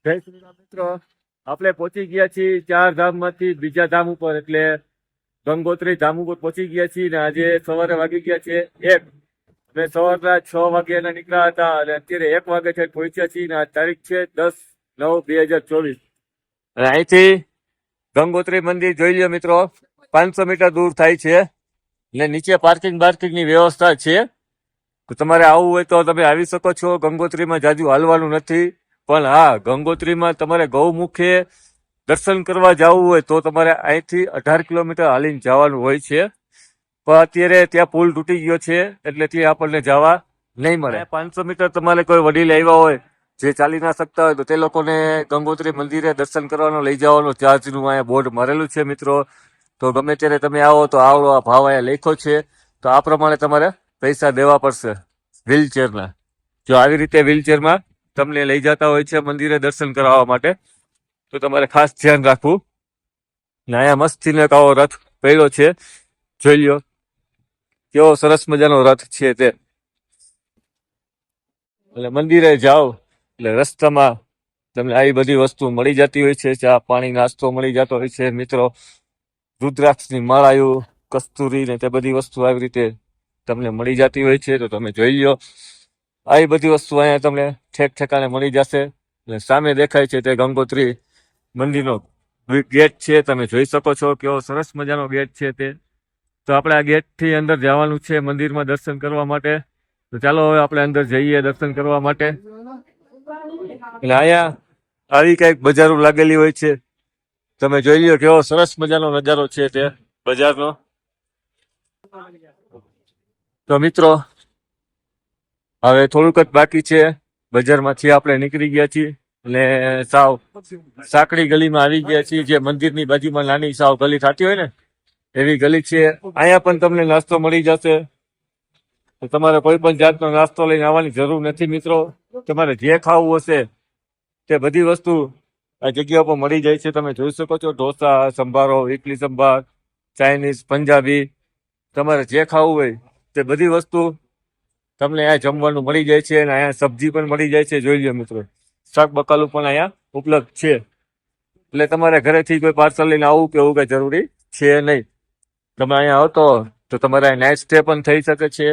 જય શ્રી રામ મિત્રો, આપણે પહોંચી ગયા છીએ 4 ધામમાંથી બીજા ધામ ઉપર એટલે ગંગોત્રી ધામ ઉપર પહોંચી ગયા છીએ ને આજે સવારે વાગી ગયા છે 1. અમે સવારના 6 વાગ્યાના નીકળ્યા હતા અને અત્યારે 1 વાગે છે પહોંચ્યા છીએ ને આ તારીખ છે 10/9/2024 અને અહીંથી ગંગોત્રી મંદિર જોઈ લો મિત્રો, 500 મીટર દૂર થાય છે ને નીચે પાર્કિંગની વ્યવસ્થા છે. તો તમારે આવવું હોય તો તમે આવી શકો છો. ગંગોત્રીમાં જાજુ હાલવાનું નથી, પણ હા ગંગોત્રીમાં તમારે ગૌમુખે દર્શન કરવા જવું હોય તો તમારે અહીંથી 18 કિલોમીટર હાલીને જવાનું હોય છે. પણ અત્યારે ત્યાં પુલ તૂટી ગયો છે એટલે ત્યાં આપણને જવા નહીં મળે. 500 મીટર તમારે કોઈ વડીલ આવ્યા હોય જે ચાલી ના શકતા હોય તો તે લોકોને ગંગોત્રી મંદિરે દર્શન કરવાનો લઈ જવાનો ચાર્જનું અહીંયા બોર્ડ મારેલું છે મિત્રો. તો ગમે ત્યારે તમે આવો તો આવડો આ ભાવ અહીંયા લખ્યો છે, તો આ પ્રમાણે તમારે પૈસા દેવા પડશે વ્હીલચેરના. જો આવી રીતે વ્હીલચેરમાં તમને લઈ જતા હોય છે મંદિરે દર્શન કરાવવા માટે તો તમારે ખાસ ધ્યાન રાખવું. ને અહીંયા મસ્તીનો એક આવો રથ પડ્યો છે, જોઈ લ્યો કેવો સરસ મજાનો રથ છે તે. એટલે મંદિરે જાઓ એટલે રસ્તામાં તમને આવી બધી વસ્તુ મળી જતી હોય છે. ચા પાણી નાસ્તો મળી જતો હોય છે મિત્રો. રુદ્રાક્ષની માળાયું, કસ્તુરી ને તે બધી વસ્તુ આવી રીતે તમને મળી જતી હોય છે. તો તમે જોઈ લો આવી બધી વસ્તુ અહીંયા તમને ઠેક ઠેકાણે મળી જશે. એટલે સામે દેખાય છે તે ગંગોત્રી મંદિરનો ગેટ છે, તમે જોઈ શકો છો કેવો સરસ મજાનો ગેટ છે તે. તો આપણે આ ગેટથી અંદર જવાનું છે મંદિરમાં દર્શન કરવા માટે. તો ચાલો હવે આપણે અંદર જઈએ દર્શન કરવા માટે. એટલે અહીંયા આવી કઈક બજારો લાગેલી હોય છે, તમે જોઈ લ્યો કેવો સરસ મજાનો નજારો છે તે બજારનો. તો મિત્રો હવે થોડુંક જ બાકી છે, બજારમાંથી આપણે નીકળી ગયા છીએ અને સાવ સાંકડી ગલીમાં આવી ગયા છીએ. જે મંદિરની બાજુમાં નાની સાવ ગલી થતી હોય ને એવી ગલી છે. અહીંયા પણ તમને નાસ્તો મળી જશે. તો તમારે કોઈ પણ જાતનો નાસ્તો લઈને આવવાની જરૂર નથી મિત્રો. તમારે જે ખાવું હશે તે બધી વસ્તુ આ જગ્યા પર મળી જાય છે. તમે જોઈ શકો છો ઢોસા, સંભારો, ઇડલી સંભાર, ચાઇનીઝ, પંજાબી, તમારે જે ખાવું હોય તે બધી વસ્તુ તમને અહીંયા જમવાનું મળી જાય છે. અને અહીંયા સબ્જી પણ મળી જાય છે. જોઈ લો મિત્રો, શાક બકાલું પણ અહીંયા ઉપલબ્ધ છે. એટલે તમારે ઘરેથી કોઈ પાર્સલ લઈને આવવું કે એવું કઈ જરૂરી છે નહીં. તમે અહીંયા આવતો તો તમારે નાઇટ સ્ટે પણ થઈ શકે છે,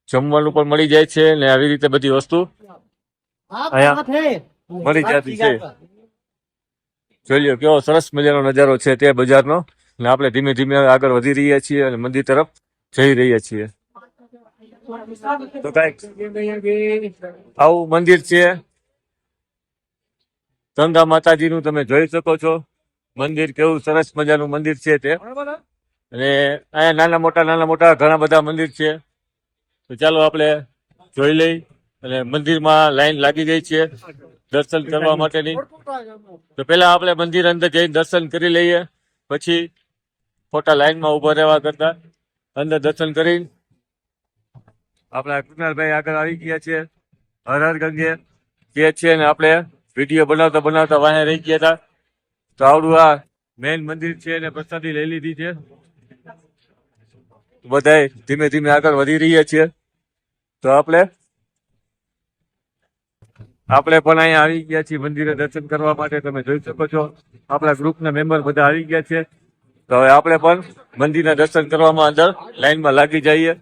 જમવાનું પણ મળી જાય છે ને આવી રીતે બધી વસ્તુ અહીંયા મળી જતી છે. જોઈ લો કેવો સરસ મજાનો નજારો છે તે બજારનો. ને આપણે ધીમે ધીમે આગળ વધી રહ્યા છીએ અને મંદિર તરફ જઈ રહ્યા છીએ. તો કઈક આવું મંદિર છે ગંગા માતાજીનું, તમે જોઈ શકો છો મંદિર કેવું સરસ મજાનું મંદિર છે તે. અને અહીંયા નાના મોટા ઘણા બધા મંદિર છે. તો ચાલો આપણે જોઈ લઈ. અને મંદિરમાં લાઈન લાગી ગઈ છે દર્શન કરવા માટેની. તો પેલા આપણે મંદિર અંદર જઈને દર્શન કરી લઈએ, પછી ખોટા લાઈનમાં ઉભા રહેવા કરતા અંદર દર્શન કરી. આપણા કૃણાલભાઈ આગળ આવી ગયા છે. હર હર ગંગે કે છે ને આપણે વિડીયો બનાવતા વાહે રહી ગયા હતા. તો આવડું આ મેઇન મંદિર છે ને પ્રસાદી લઈ લીધી છે. બધાય ધીમે ધીમે આગળ વધી રહ્યા છીએ. તો આપણે પણ અહીંયા આવી ગયા છીએ મંદિરે દર્શન કરવા માટે. તમે જોઈ શકો છો આપણા ગ્રુપના મેમ્બર બધા આવી ગયા છે. તો હવે આપણે પણ મંદિરના દર્શન કરવામાં અંદર લાઈનમાં લાગી જઈએ,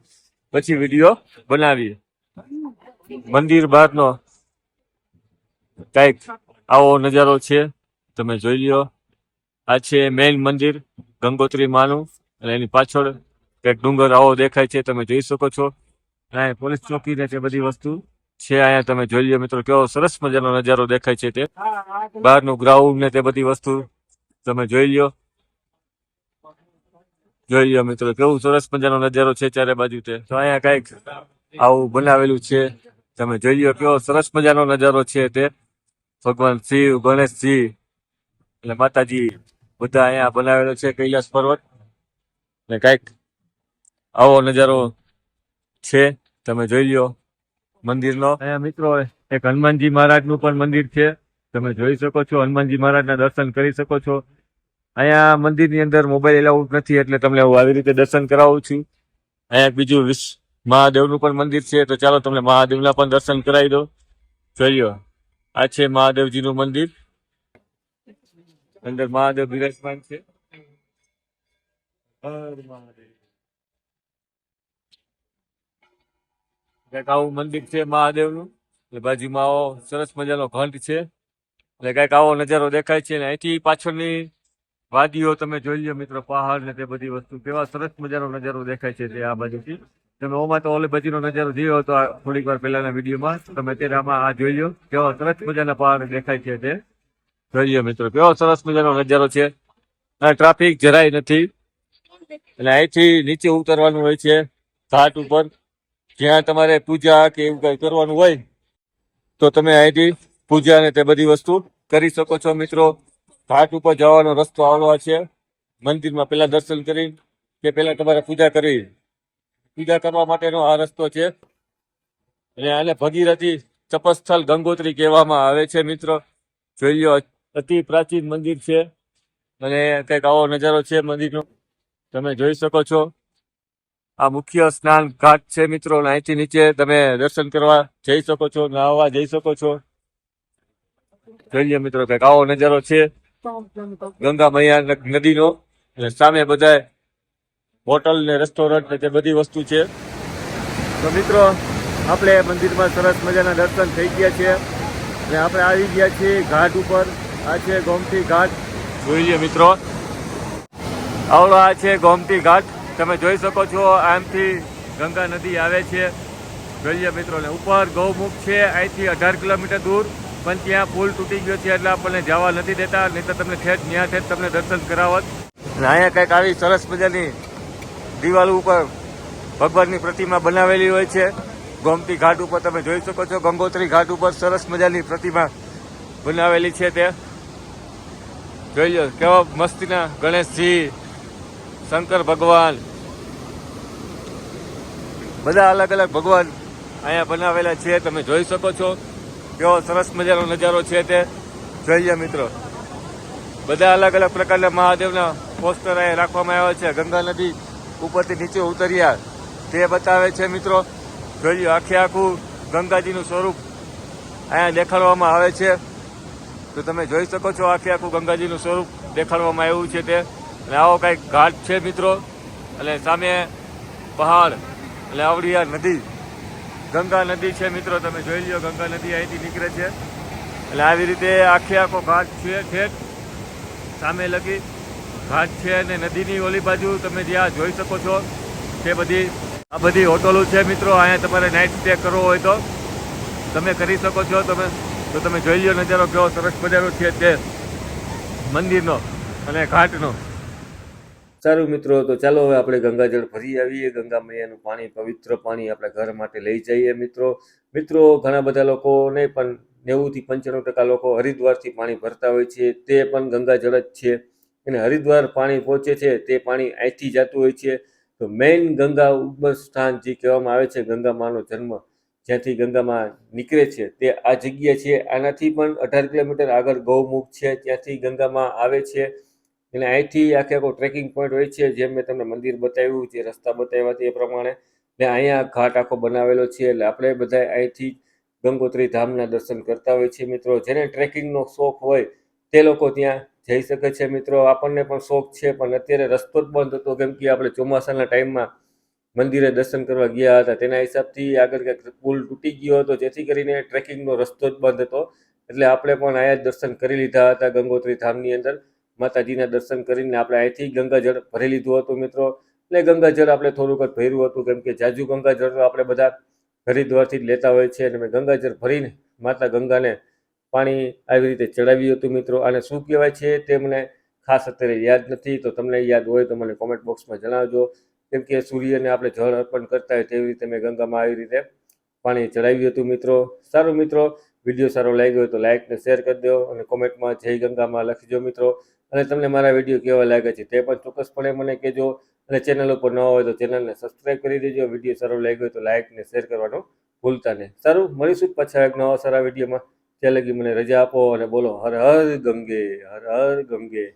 પછી વિડીયો બનાવીએ. મંદિર બહારનો કઈક આવો નજારો છે, તમે જોઈ લ્યો. આ છે મેઇન મંદિર ગંગોત્રી માનું અને એની પાછળ એક ડુંગર આવો દેખાય છે, તમે જોઈ શકો છો. અહીંયા પોલીસ ચોકી ને તે બધી વસ્તુ છે. અહીંયા તમે જોઈ લો મિત્રો કેવો સરસ મજાનો નજારો દેખાય છે તે. બહારનું ગ્રાઉન્ડ ને તે બધી વસ્તુ તમે જોઈ લ્યો. જોઈ લો મિત્રો કેવું સરસ મજાનો નજારો છે ચારે બાજુ તે. તો અહીંયા કઈક આવું બનાવેલું છે, તમે જોઈ લો કેવો સરસ મજાનો નજારો છે તે. ભગવાન શિવ, ગણેશજી એટલે માતાજી બધા અહીંયા બનાવેલો છે, કૈલાસ પર્વત ને કઈક આવો નજારો છે, તમે જોઈ લો મંદિરનો. અહીંયા મિત્રો એક હનુમાનજી મહારાજનું પણ મંદિર છે, તમે જોઈ શકો છો. હનુમાનજી મહારાજના દર્શન કરી શકો છો. અહીંયા મંદિરની અંદર મોબાઈલ એલાઉડ નથી એટલે તમને હું આવી રીતે દર્શન કરાવું છું. અહીંયા બીજું મહાદેવનું પણ મંદિર છે, તો ચાલો તમને મહાદેવના પણ દર્શન કરાવી દો. જોઈ લો આ છે મહાદેવજીનું મંદિર. અંદર મહાદેવ બિરાજમાન છે. હર મહાદેવ. કઈક આવું મંદિર છે મહાદેવનું. બાજુમાં આવો સરસ મજાનો ઘંટ છે. એટલે કઈક આવો નજારો દેખાય છે. ને અહીંથી પાછળની વાદીઓ તમે જોઈ લો મિત્રો, પહાડ ને તે બધી વસ્તુ કેવા સરસ મજાનો નજારો દેખાય છે તે આ બાજુથી. તમે ઓમાં તો ઓલે બાજુનો નજારો જોયો હતો થોડીક વાર પહેલાના વિડીયોમાં. તમે અત્યારે આમાં આ જોઈ લો કેવા સરસ મજાના પહાડ દેખાય છે તે જોઈ લો મિત્રો, કેવો સરસ મજાનો નજારો છે. અને ટ્રાફિક જરાય નથી. એટલે અહીંથી નીચે ઉતરવાનું હોય છે ઘાટ ઉપર. જ્યાં તમારે પૂજા કે એવું કઈ કરવાનું હોય તો તમે અહીંથી પૂજા ને તે બધી વસ્તુ કરી શકો છો મિત્રો. ઘાટ ઉપર જવાનો રસ્તો આવો છે. મંદિરમાં પેલા દર્શન કરી કે પેલા તમારે પૂજા કરવી. પૂજા કરવા માટેનો આ રસ્તો છે. અને આને ભગીરથી તપસ્થળ ગંગોત્રી કહેવામાં આવે છે મિત્રો. જોઈ લો અતિ પ્રાચીન મંદિર છે. અને કઈક આવો નજારો છે મંદિરનો, તમે જોઈ શકો છો. આ મુખ્ય સ્નાન ઘાટ છે મિત્રો. અહીંથી નીચે તમે દર્શન કરવા જઈ શકો છો, નાહવા જઈ શકો છો. જોઈ લો મિત્રો કઈક આવો નજારો છે ગંગા મૈયા નદીનો. અને સામે બધા હોટલ ને રેસ્ટોરન્ટ ને તે બધી વસ્તુ છે. તો મિત્રો આપણે મંદિરમાં સરસ મજાના દર્શન થઈ ગયા છે. અને આપણે આવી ગયા છીએ ઘાટ ઉપર. આ છે ગોમતી ઘાટ. જોઈ લો મિત્રો, આવડો આ છે ગોમતી ઘાટ. તમે જોઈ શકો છો આમથી ગંગા નદી આવે છે. જોઈ લો મિત્રો, ને ઉપર ગૌમુખ છે અહીંથી 18 કિલોમીટર દૂર. પણ ત્યાં પુલ તૂટી ગયો છે એટલે આપણને જવા નથી દેતા, નહીં તો તમને ઠેઠ તમને દર્શન કરાવત. અને અહીંયા કંઈક આવી સરસ મજાની દિવાલ ઉપર ભગવાનની પ્રતિમા બનાવેલી હોય છે. ગોમતી ઘાટ ઉપર તમે જોઈ શકો છો, ગંગોત્રી ઘાટ ઉપર સરસ મજાની પ્રતિમા બનાવેલી છે. તે જોઈ લો કેવા મસ્તીના ગણેશજી, શંકર ભગવાન, બધા અલગ અલગ ભગવાન અહીંયા બનાવેલા છે. તમે જોઈ શકો છો કેવો સરસ મજાનો નજારો છે તે જોઈ લો મિત્રો. બધા અલગ અલગ પ્રકારના મહાદેવના પોસ્ટર અહીંયા રાખવામાં આવ્યા છે. ગંગા નદી ઉપરથી નીચે ઉતર્યા તે બતાવે છે મિત્રો. જોઈ લો આખે આખું ગંગાજીનું સ્વરૂપ અહીંયા દેખાડવામાં આવે છે. તો તમે જોઈ શકો છો આખે આખું ગંગાજીનું સ્વરૂપ દેખાડવામાં આવ્યું છે તે. અને આવો કંઈક ઘાટ છે મિત્રો. અને સામે પહાડ એટલે આવડી આ નદી ગંગા નદી છે મિત્રો. તમે જોઈ લો ગંગા નદી અહીંથી નીકળે છે. એટલે આવી રીતે આખે આખો ઘાટ છે. ઠેઠ સામે લગી ઘાટ છે. અને નદીની ઓલી બાજુ તમે જ્યાં જોઈ શકો છો તે આ બધી હોટલો છે મિત્રો. અહીંયા તમારે નાઇટ સ્ટે કરવો હોય તો તમે કરી શકો છો. તમે જોઈ લો નજારો કેવો સરસ મજાનો છે તે મંદિરનો અને ઘાટનો. સારું મિત્રો, તો ચાલો હવે આપણે ગંગાજળ ભરી આવીએ. ગંગા મૈયાનું પાણી, પવિત્ર પાણી આપણે ઘર માટે લઈ જઈએ મિત્રો. ઘણા બધા લોકોને પણ 90 થી 95% લોકો હરિદ્વારથી પાણી ભરતા હોય છે. તે પણ ગંગાજળ જ છે. અને હરિદ્વાર પાણી પહોંચે છે તે પાણી અહીંથી જતું હોય છે. તો મેઇન ગંગા ઉદ્ગમ સ્થાન જે કહેવામાં આવે છે, ગંગા માનો જન્મ જ્યાંથી ગંગામાં નીકળે છે તે આ જગ્યા છે. આનાથી પણ 18 કિલોમીટર આગળ ગૌમુખ છે, ત્યાંથી ગંગામાં આવે છે. અને અહીંથી આખે આખો ટ્રેકિંગ પોઈન્ટ હોય છે, જેમ મેં તમને મંદિર બતાવ્યું, જે રસ્તા બતાવ્યા તે પ્રમાણે. ને અહીંયા ઘાટ આખો બનાવેલો છે. એટલે આપણે બધા અહીંથી ગંગોત્રી ધામના દર્શન કરતા હોય છે મિત્રો. જેને ટ્રેકિંગનો શોખ હોય તે લોકો ત્યાં જઈ શકે છે મિત્રો. આપણને પણ શોખ છે, પણ અત્યારે રસ્તો જ બંધ હતો, કેમ કે આપણે ચોમાસાના ટાઈમમાં મંદિરે દર્શન કરવા ગયા હતા. તેના હિસાબથી આગળ કંઈક પુલ તૂટી ગયો હતો, જેથી કરીને ટ્રેકિંગનો રસ્તો જ બંધ હતો. એટલે આપણે પણ અહીંયા જ દર્શન કરી લીધા હતા ગંગોત્રી ધામની અંદર. માતાજીના દર્શન કરીને આપણે અહીંથી ગંગાજળ ભરી લીધું હતું મિત્રો. એટલે ગંગાજળ આપણે થોડુંક જ ભર્યું હતું, કેમ કે જાજુ ગંગાજળ તો આપણે બધા હરિદ્વારથી જ લેતા હોય છે. અને મેં ગંગાજળ ભરીને માતા ગંગાને પાણી આવી રીતે ચડાવ્યું હતું મિત્રો. આને શું કહેવાય છે તે મને ખાસ અત્યારે યાદ નથી. તો તમને યાદ હોય તો મને કોમેન્ટ બોક્સમાં જણાવજો. કેમ કે સૂર્યને આપણે જળ અર્પણ કરતા હોય તેવી રીતે મેં ગંગામાં આવી રીતે પાણી ચડાવ્યું હતું મિત્રો. સારું મિત્રો, વિડીયો સારો લાગ્યો હોય તો લાઇક ને શેર કરી દો. અને કોમેન્ટમાં જય ગંગામાં લખજો મિત્રો. અને તમને મારા વિડીયો કેવા લાગે છે તે પણ ચોક્કસપણે મને કહેજો. અને ચેનલ ઉપર ન હોય તો ચેનલને સબસ્ક્રાઈબ કરી દેજો. વિડીયો સારો લાગ્યો હોય તો લાઇક ને શેર કરવાનું ભૂલતા નહીં. સારું, મળીશું પાછા એક નવા સારા વિડીયોમાં. ત્યાં લગી મને રજા આપો અને બોલો હર હર ગંગે, હર હર ગંગે.